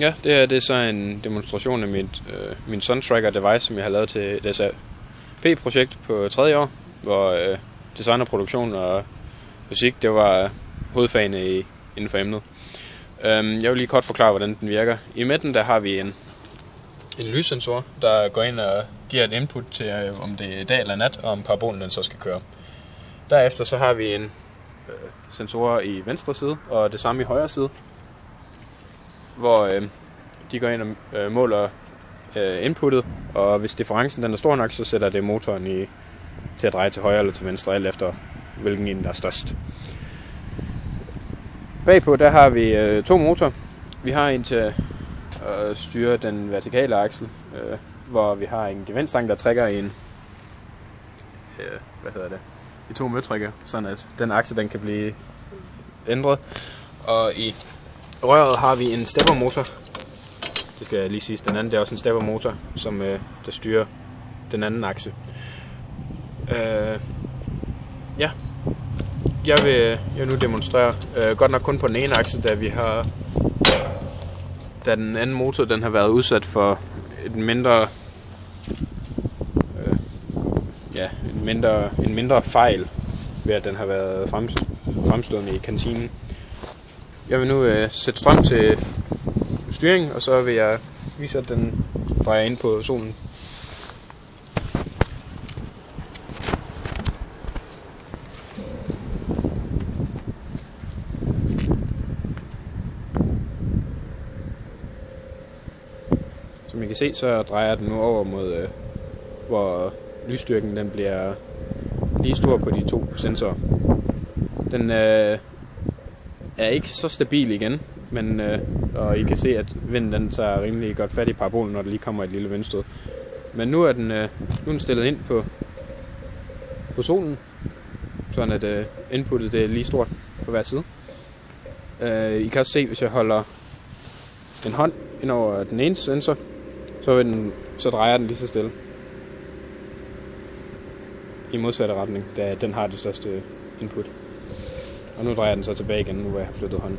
Ja, det er så en demonstration af min Suntracker device, som jeg har lavet til et SAP-projekt på 3. år, hvor design og produktion og fysik, det var hovedfagene inden for emnet. Jeg vil lige kort forklare, hvordan den virker. I midten der har vi en lyssensor, der går ind og giver et input til, om det er dag eller nat, og om parabolen den så skal køre. Derefter så har vi en sensorer i venstre side, og det samme i højre side, hvor de går ind og måler inputtet, og hvis differencen den er stor nok, så sætter det motoren til at dreje til højre eller til venstre, alt efter hvilken en der er størst. Bagpå der har vi 2 motorer. Vi har en til at styre den vertikale aksel, hvor vi har en gevindstang, der trækker en i 2 møtrikker, sådan at den akse den kan blive ændret. Og i røret har vi en steppermotor. Det skal jeg lige sige, den anden det er også en steppermotor, som der styrer den anden akse. Ja, jeg vil nu demonstrere, godt nok kun på den ene akse, da den anden motor den har været udsat for en mindre fejl, ved at den har været fremstående i kantinen. Jeg vil nu sætte strøm til styringen, og så vil jeg vise, at den drejer ind på solen. Som I kan se, så drejer den nu over mod, hvor lysstyrken den bliver lige stor på de 2 sensorer. Den er ikke så stabil igen, men og I kan se, at vinden den tager rimelig godt fat i parabolen, når der lige kommer et lille vindstød. Men nu er den stillet ind på solen, sådan at inputtet det er lige stort på hver side. I kan også se, hvis jeg holder en hånd ind over den ene sensor, så drejer den lige så stille i modsatte retning, da den har det største input. Og nu drejer den så tilbage igen, nu hvor jeg har flyttet hånden.